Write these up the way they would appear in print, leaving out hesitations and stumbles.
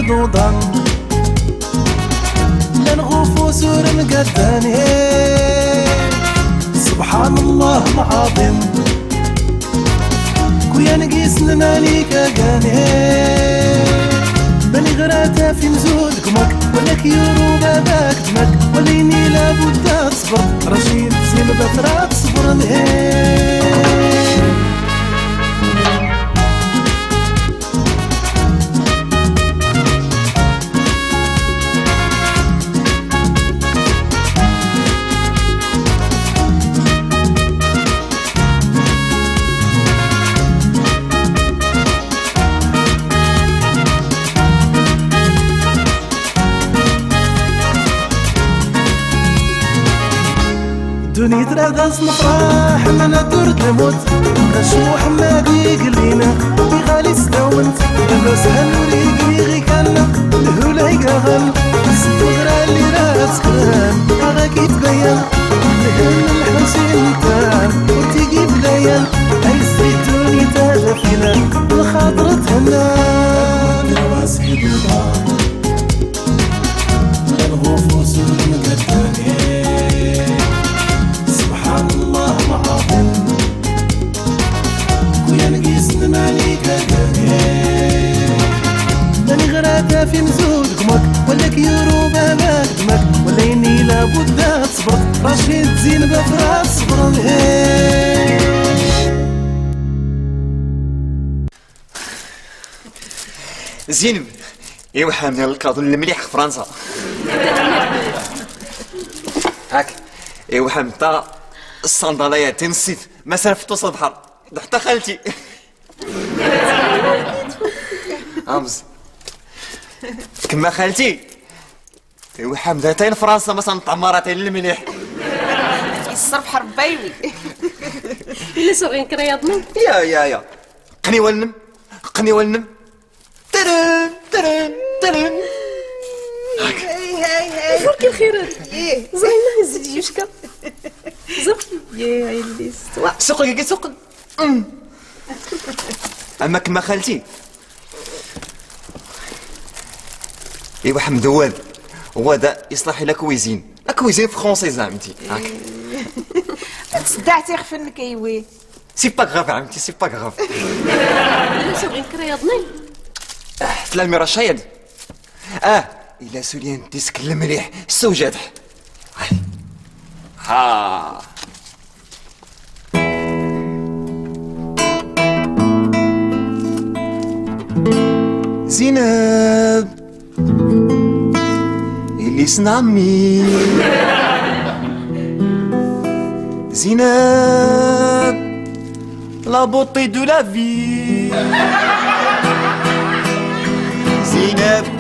صيدودا لا نغوفو سور مقداني سبحان الله العظيم كويا نقيس نماليك قاني بني غراتا في مزود قمك ولك يورو باباك دمك وليني لابد تصبر رشيد زين بثرات صبر دوني تراغاس نفرح من الدرد الموت غشو حمادي قلينا غالي ستاونت لباس هنوري غي كان الهولا يقاغن ستغرى اللي راس كان اغاك يتبين لهن الحسين تان وتيجي بلايان هاي الزيتوني تاغفينا الخاطر تهنا نواس يدوضا الغوفو سور مقداني الله العظيم كويا نقيس نماليك قاني داني غراتا في مزود قمك ولا كيورو بالك دمك ولا يني لابد تصبر رشيد زين بفرات صبر زينب ايوا حامل الكادو المليح في فرنسا هاك ايوا حامل الصنداليات نسيت ما سرفت توصل البحر حتى خالتي امز كما خالتي ايوا حمدتين فرنسا مثلا طمارتين المليح الصرف حرب بايوي اللي صغير كرياضنا يا قني ولنم ترن ترن ترن هاي فرك الخيرات زينة هزي يوشكا زق يا اللي سوق اما كما خالتي ايوا حمدوان هو دا يصلح لك كويزين فرونسي زعمتي هاك تصدعتي خفنك ايوي سي با غاف عمتي سي با غاف اللي صغير كرياضنا في المرشايد إلا سوليان ديسك المليح السوجادح ها زينب اللي سنعمي زينب لا بوطي دو لا في زينب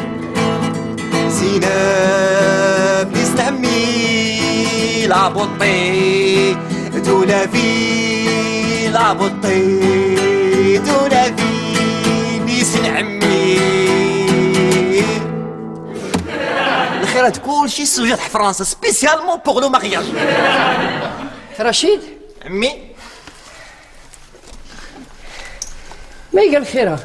نستعمي لا بوطي دو لا في لا بوطي دو لا في نيس نعمي الخيرات كلشي سوجات في فرنسا سبيسيالمون بوغ لو مارياج رشيد عمي ما يقال خيرها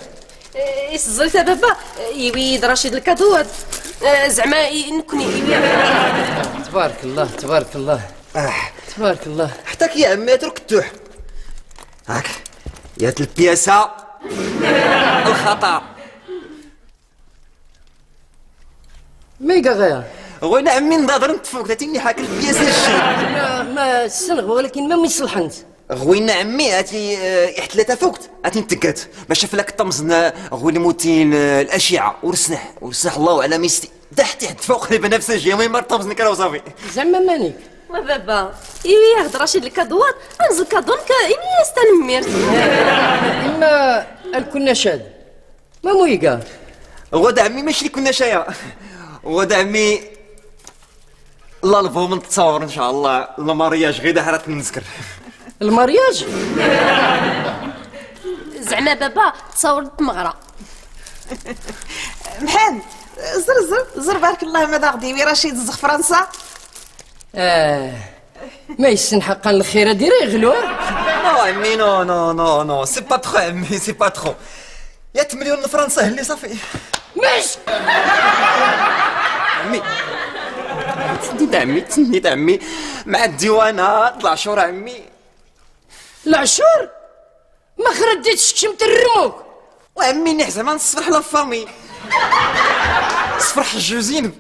يسزلت بابا يويد رشيد الكادوات زعما نكوني تبارك الله تبارك الله تبارك الله حتىك يا عمي اترك التوح هاك يا البياسة الخطأ ما يقال غير وانا عمي نظر نتفوق تاتيني حاك البياسة الشد ما السنغ ولكن ما يصلحنت غوينا عمي هاتي احتلاتها فوقت هاتي نتقات ما شاف لك طمزنا غوي الموتين الاشعه ورسنح الله على ميستي تحت فوق لي بنفس الجهه المهم طمزني كرا وصافي زعما مانيك بابا إيه يهضر رشيد الكادوات انزل كادونك إني استنمير اما الكنا شاد ما مويقا غدا عمي ماشي اللي كنا شايا غدا عمي الله الفوم نتصور ان شاء الله المارياج غير حرات نذكر المارياج زعما بابا تصورت مغرى محمد زر بارك الله ماذا غدي رشيد زغ فرنسا ما يسن حقا الخير ديري يغلو نو عمي نو سي با تخو عمي سي با تخو يا 8 مليون فرنسا اللي صافي مش عمي تسنيت عمي مع الديوانه طلع شهور عمي. العشور ما خرديتش شمت الرموك. وعمي نح زعما نصفرح لا فامي صفرح جو زينب.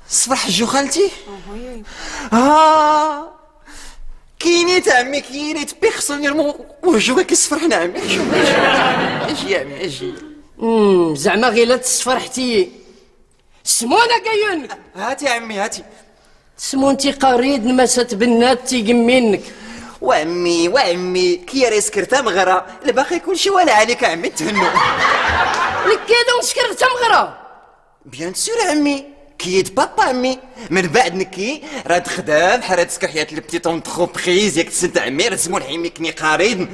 صفرح جو خالتي. كينيت عمي كينيت بيخصني نرمو وجهك كيصفرحنا عمي. اجي يا عمي اجي. زعما غير لا تصفرحتي سمونة كاينك. هاتي عمي هاتي. سمونتي قريد نمسات بنات تيقمينك. وعمي كي راه سكرتها مغرى الباقي يكون شي ولا عليك عمي تهنو. لك كذا ونسكرت مغرى. بيان سور عمي كيد بابا عمي من بعد نكي راه تخدم حرات سكحيات لي بتيت اونتربريز ياك تسنت عمي راه تسمون حيمي كني قريد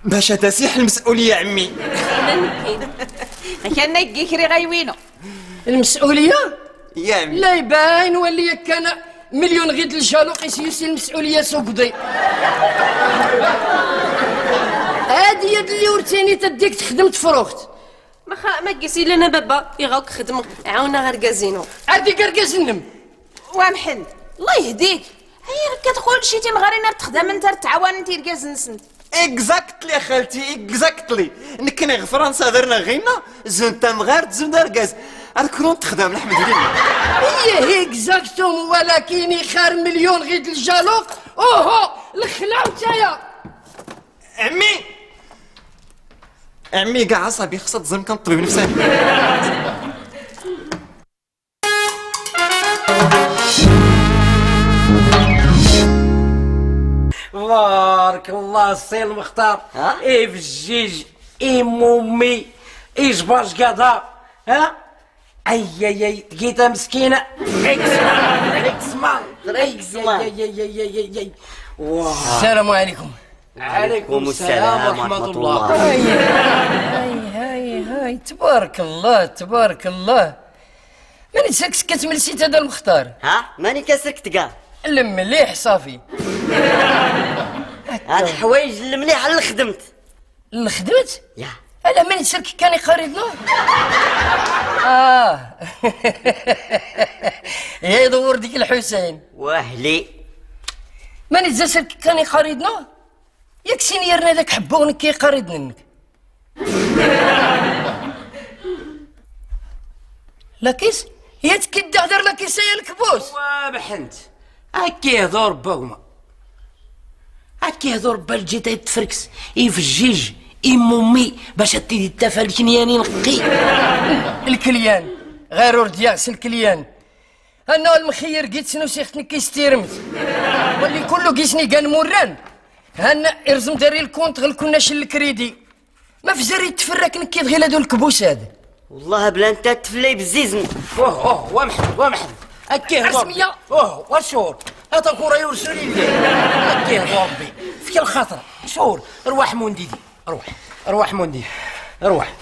باش تسيح المسؤوليه عمي. كان يكري غيوينو المسؤولية يا عمي لا يبان ولي كان مليون غيد الجالو قيس يسي المسؤولية سوقضي. هادي يد اللي ورتيني تديك تخدم تفروخت. ما قيسي لنا بابا يغاوك خدم عاونا غير كازينو. هادي كركاز النم. ومحن الله يهديك. هي كتقول شي تيمغارينا تخدم انت تعاون انت ركاز نسنت. اكزاكتلي يا خالتي اكزاكتلي نكني في فرنسا درنا غينا زنت مغار زنت ركاز الكرون تخدم الحمد لله. هي اكزاكتوم ولكن يخار مليون غيد الجالوق. اوهو الخلاو تايا عمي كاع عصبي خصها تزم كان طبيب نفساني. بارك الله السي المختار. ايه في الجيج ايه مومي ايه جباش قضا. ها اي تقيتها مسكينه. السلام عليكم. عليكم السلام ورحمه الله. هاي تبارك الله تبارك الله. ماني سكت ملسيت هذا المختار. ها ماني كسرك كاع. المليح صافي. هاد الحوايج المليحه اللي خدمت. اللي خدمت؟ يا الا ماني سرك كان يقارضنا. يا يدور ديك الحسين. واهلي ماني تزاسرك كان يقارضنا. ياك سينيرنا ذاك حبونك كي يقارضنك. لاكيس هي تكد هدر لاكيس يا الكبوس. وبحنت هاكي يهضر باهما هاكي يهضر بالجيتا يتفركس اي في الجيج اي مومي باش تيدي التفا الكنياني نقي. الكليان غير وردياس الكليان. انا المخير قيت شنو سيختني كيستيرمت واللي كله قيسني كان موران. هنا ارزم داري الكونت غير كناش الكريدي ما في زري تفرك نكيد غير هادو الكبوس هذا. والله بلا انت تفلي بزيزن. ومحن هاكي يهضر. رسمية. وشور هذا كورة يرسلي لي هاكي يهضر بي فيك الخاطر شور. روح مونديدي روح مونديدي روح.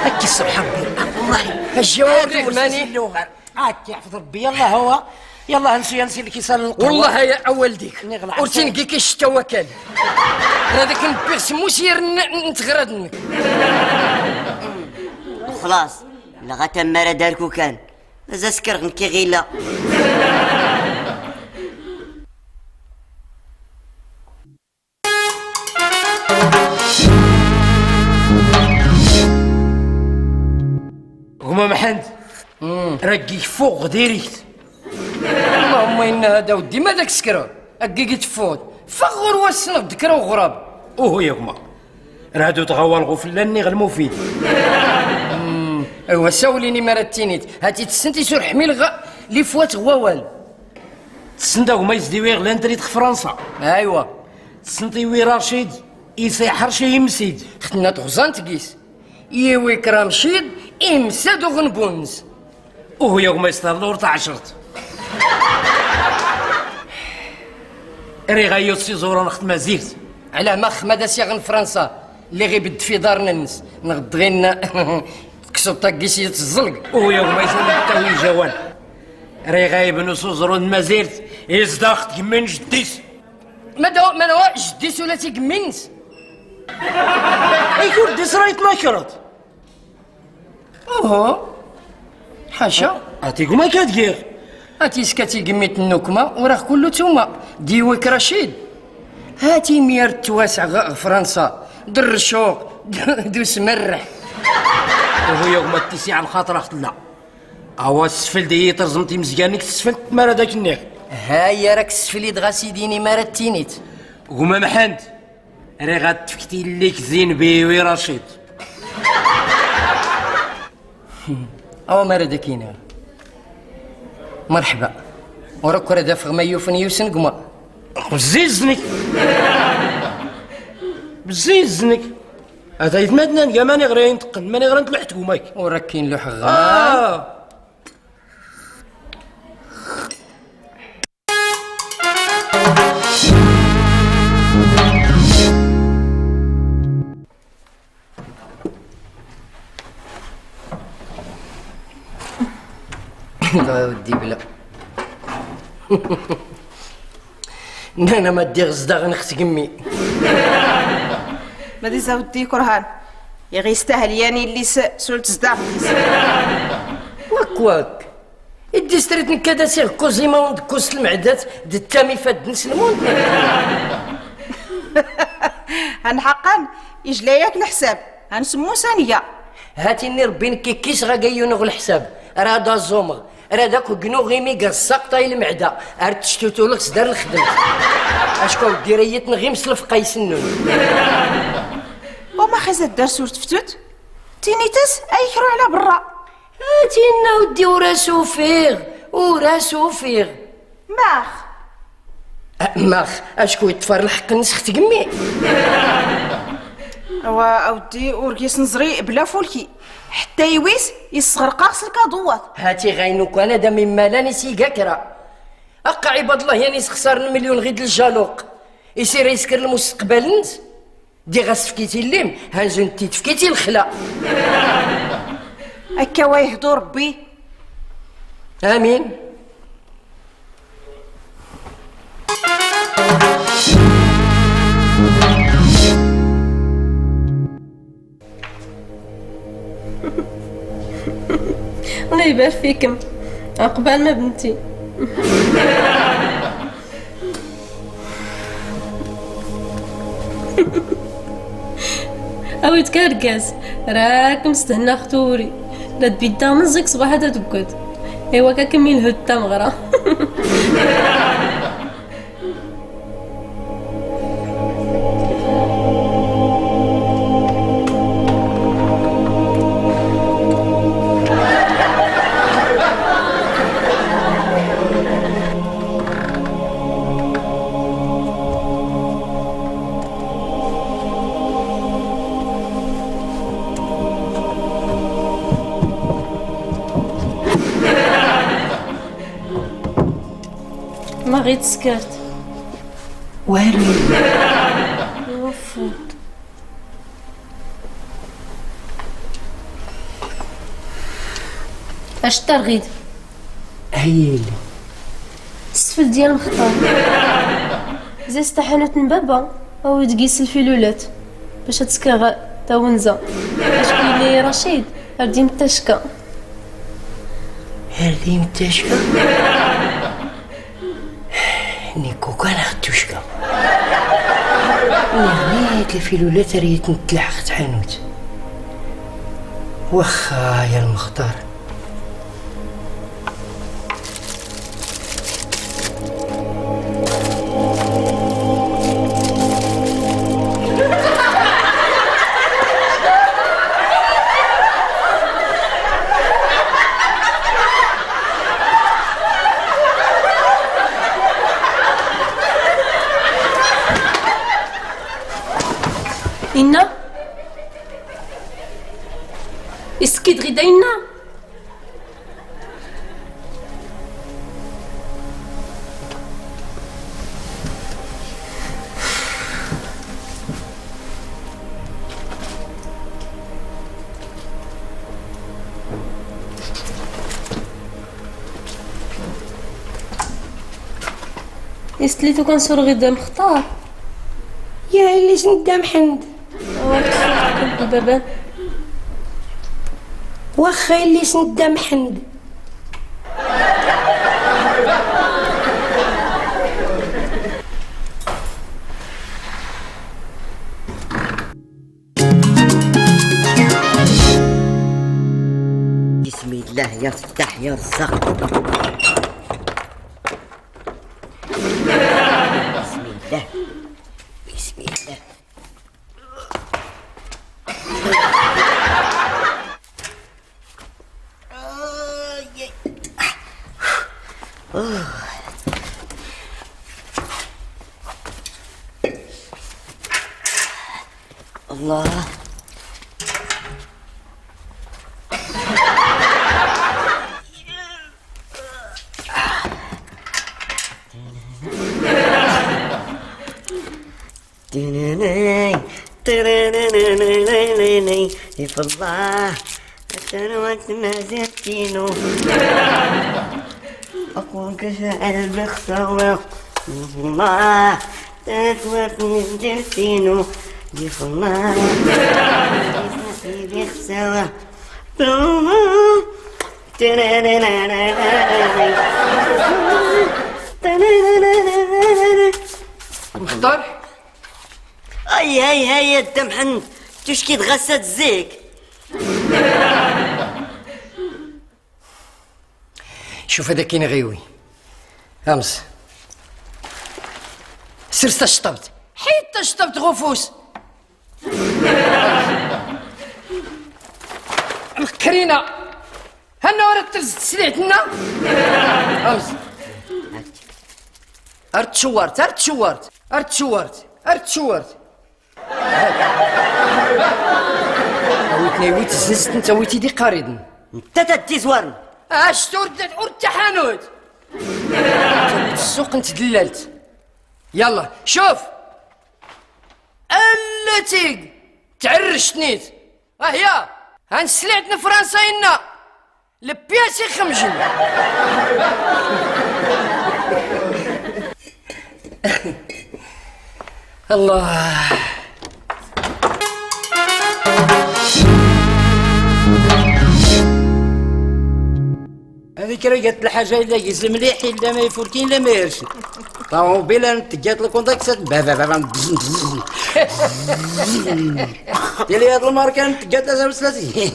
هاكي سبحان الله والله الجواب الماني. هاكي يحفظ ربي. يلا هو يلا نسي اللي كيسال القهوة. والله يا اول ديك نغلع ورتين كي الشتا وكال هذاك نبيغ موسير نتغردنك. خلاص لا غتمارا داركو كان مازال سكر نكي غيلا. هما محمد رقيك فوق ديريت. اللهم ان هذا ودي ما داك سكره اكيك تفوت فغر وسنق ذكر وغراب. اوه يا هما رادو تغوى الغفلاني غير المفيد. ايوا ساوليني مرتينيت هاتي تسنتي سور حميل لي فوات غوال. تسنداو ما يزديوي غلان تريد فرنسا. ايوا تسنتي وي رشيد يسيحر شي يمسيد. ختنا تغزان تقيس يوي كرام شيد امساد وغنبونز. اوه يا هما يستهلور تاع عشرت. ري غايوت سي زورا نخت ما زيرت على مخ مادا سيغن فرنسا اللي غيبد في دارنا الناس نغد غينا تكسو طاكيسي الزلق. اوه يا هما يسمى التاوي جوان ري غايب نصوص رون ما زيرت يزداخت كمين جديس. ما هو جدي سولاتي كمينس. يكون دي سرايت ماكرت. اوه حاشا عطيكم ما كتقير. هاتي سكاتي قميت النكمة وراه كله توما ديوك رشيد. هاتي مير تواسع فرنسا درشوق دوس مرح. وهي ما تيسي على خاطر اخت لا. اوا السفل دي ترزمتي مزيانك السفل مال هذاك النيك. هايا راك السفلي دغا سيديني ما رتينيت. وما محمد راه غتفكتي ليك زين بيوي رشيد. او ما ردكينا مرحبا وراك راه دافغ ما يوفن يوسن قما بزيزنك بزيزنك هذا يتمدنا يا ماني غير ينتقن ماني غير نطلع تقومك وراك كاين لوح غا لا ودي بلا انا ما دي غزدا غنخت قمي ما دي زودي كرهان يا غي يستاهل ياني اللي سولت زداق. واك ادي ستريت نكادا سير كوزيما وند كوس المعدات د التامي فاد نسلمون. هن حقا يجلاياك الحساب هنسمو ثانيه. هاتيني ربي نكيكيس غا كايونغ الحساب راه دا الزومغ راه داك كنو غيمي قصاق طاي المعده ار تشتوتو لك صدر الخدم اشكون ديريت نغي مسلف قيس النون. وما خزت دار سورة فتوت تينيتس اي كرو على برا. هاتينا ودي وراسو فيغ وراسو فيغ ماخ ماخ اشكون يطفر الحق نسخت قمي. اودي ورقيس نزري بلا فولكي حتى يويس يصغر قاص الكادوات. هاتي غينوك انا دا من مالاني سيكاكرا اقا عباد الله يعني خسر المليون غيد الجالوق يصير يسكر المستقبل نت دي غاسفكيتي الليم هانزو نتي تفكيتي الخلا. هكا ويهدو ربي امين. الله يبارك فيكم عقبال ما بنتي. اويت كاركاس راكم استهنا ختوري لا تبيدا من زيك صباح هذا تقعد ايوا كمل هدا مغرا. ما غير تسكرت والو وفوت اش ترغيد هيلي السفل ديال مختار زي استحانت من بابا او تقيس الفيلولات باش تسكر تا ونزا اش كاين رشيد ردي متشكا هذه متاشكة نيكو كان خدوشكا نهاية الفيلولات ريت نتلحق حانوت وخا يا المختار. إنا اسكت غدا إنا استليتو كنصور غدا مختار. يا اللي سند محمد البابا واخا اللي سند محمد. بسم الله يا فتاح يا رزاق. بسم الله بسم الله. الله في الله الثروات ما زدتينو أقول كشاعر بخسارة في الله الثروات ما زدتينو في الله بخسارة مختار هاي الدمحن تشكي تغسد زيك. شوف هذا كاين غيوي همس سير تشطبت حيت تشطبت غفوس مكرينا هنا ورا تسليتنا همس ارتشورت ويتني ويت ززت انت ويتي دي قاريدن انت تتزورن اش تورد التحانوت انت السوق انت دللت. يلا شوف التي تعرشتنيت هيا هنسلعتنا فرنسا إنا لبياسي خمجن. الله هذيك راه قالت الحاجه الا قيس مليح الا ما يفوركين لا ما يرشد طوموبيله تجات الكونتاكس بابا ديالي هاد الماركه تجات لازم سلاسي.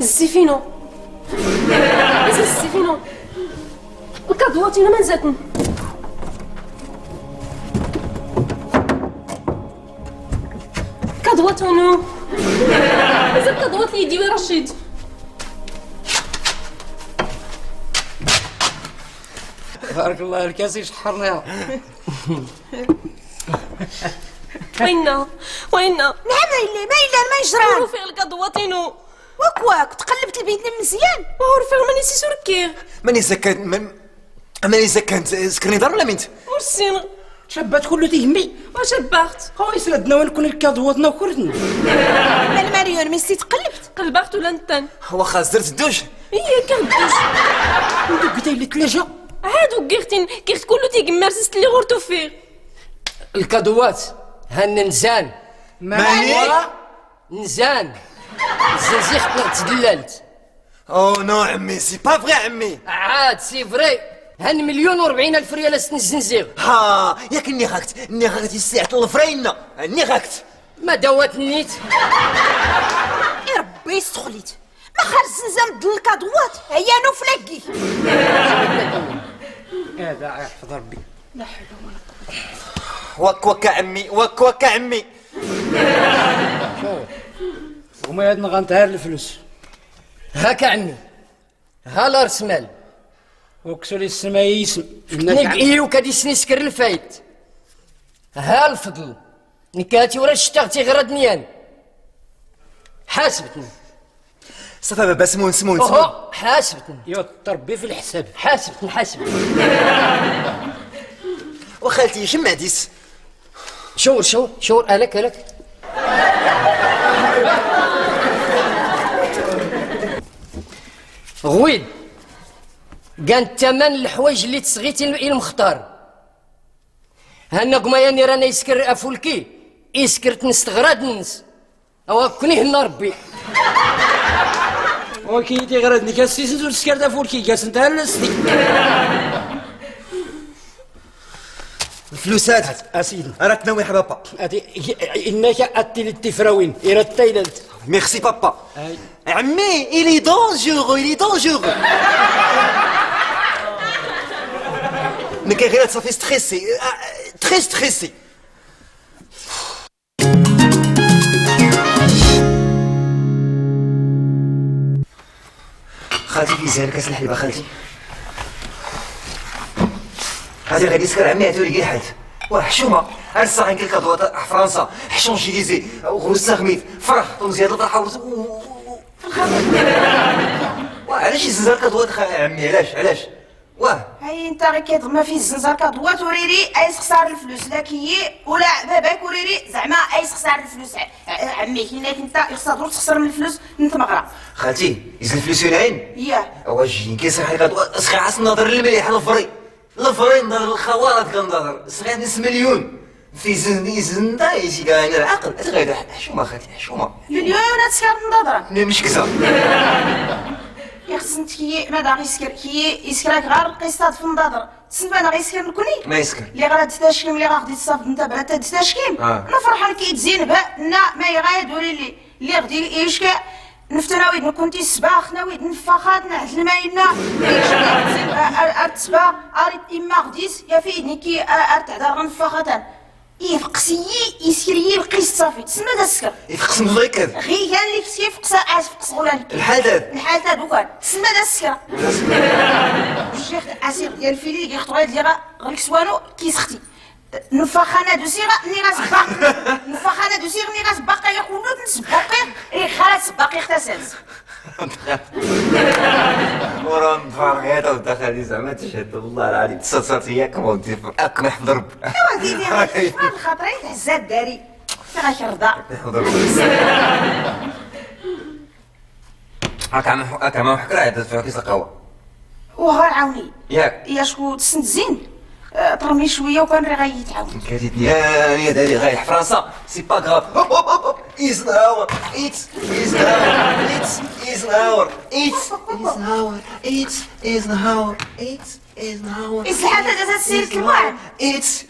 الزفينو الزفينو الكادواتينا ما نزاتن كادواتونو مازال كادوات لي يدي رشيد بارك الله الكاسي شحرنا. وينا نعم ما يجرى فيه الكادواتينو واك تقلبت البيت مزيان وهو رفيق ماني سي سوركير ماني زكانت سكرني دار ولا مينت مرسين شبات كله تيهمي واش ربحت هو يسردنا ونكون الكادواتنا وكردنا. انا ماريون ميسي تقلبت قلبت ولا نتن واخا زرت الدوش هي كردوش انت قلتي لي تلاجه عاد وكيرتين كيرت كله تيقمر سست اللي غورتو فيه الكادوات هن نزان ماني نزان زيختنا تدللت. او نو عمي سي با فغي عمي عاد سي فري هن 1,040,000 ريال الزنزير. ها ياك اني غاكت يسيعت الفرينه اني غاكت ما دوات نيت يا ربي استخليت ما خرج الزنزه مد الكادوات هي نو فلاكي. هذا يحفظ ربي. وك عمي وك عمي. وما عندنا غنطهر الفلوس. هاك عمي، ها راس مال. وكسولي السماء يسم. نقيو كادي سنسكر الفايت. ها الفضل نكاتي ورا شتاغتي غير دنيان. حاسبتني. صافا بابا سمون. اوه حاسبتني. يا تربي في الحساب. حاسبتني. وخالتي شم عديس. شور الك. غويد كان الثمن الحوايج اللي تسغيتي المختار. هنا قماياني رانا يسكر افولكي يسكرت نستغراد الناس او كوني هنا ربي. وكيدي غير هادني كاسي سنتو سكرت فولكي كاس انت هلستي. الفلوس هاد اسيدي راك ناوي بابا. انك اتي للتفراوين الى التايلاند. ميرسي بابا. أي. عمي إلي دونجورو. نكي غير صافي ستريسي تري ستريسي. خالتي في زين كاس الحليبه خالتي. هذه غادي يسكر عمي عتولي كي حد وحشومه الصاغين كي الكادوات فرنسا حشون شيليزي غروس خميس فرح طونزياد الطرحه علاش يزنزر كادوات عمي علاش واه هاي انت غير كيضغما في الزنزر كادوات وريري ايس خسار الفلوس لكي ولا باباك وريري زعما ايس خسار الفلوس. عمي كيناك انت يخسر تخسر من الفلوس انت مغرى. خالتي يزن الفلوس العين ياه واش كيسرح الكادوات صغير عاس النظر المليح الفري نظر الخوارات كنظر صغير نص مليون في زن دايسي كاع العقل غير حشومه خالتي حشومه مليونات سكر نضرة مش كذا. يا خصني كي ما دا غيسكر كي يسكرك غير القسطات في النضر تسنى انا غيسكر نكوني ما يسكر اللي غير تستاشكيم اللي غادي تصاف انت بعد تستاشكيم. انا فرحان كي تزين بها ما يغايد ولي اللي غادي يشكى نفتنا ويد كنتي الصباح ناوي نفخات نعد الماينا يشكي ارتصبا اريد اما غديس يا فيدني كي ارتعدار غنفخاتان يفقسي يسكري القيس صافي تسمى دا السكر يفقس مضيك غير كان اللي كسي يفقس فقس غولان الحال تاع دوكان تسمى دا السكر. الشيخ اسير ديال الفيلي كيخطروا هاد اللي غير كسوانو كيسختي نفخانه دو سيغا ني راس باقي نفخانه دو سيغا ني راس باقي يقولوا نسبقي خلاص باقي اغتسل. ورا متفرقيت ودخل زعما تشهد والله العظيم تصرت هي كمودي اكم يحفظ رب. ايوا ديدي شحال خاطري تهزات داري فيها شرضا. هاك ما حكرا عدت فيها كيس القهوه وها عاوني ياك شكون تسند زين طرمي شويه وكان راه غيتعاون. كاتبني يا داري غايح فرنسا سي با غراف إيزنهاور إسحاق هذا السير كمان it's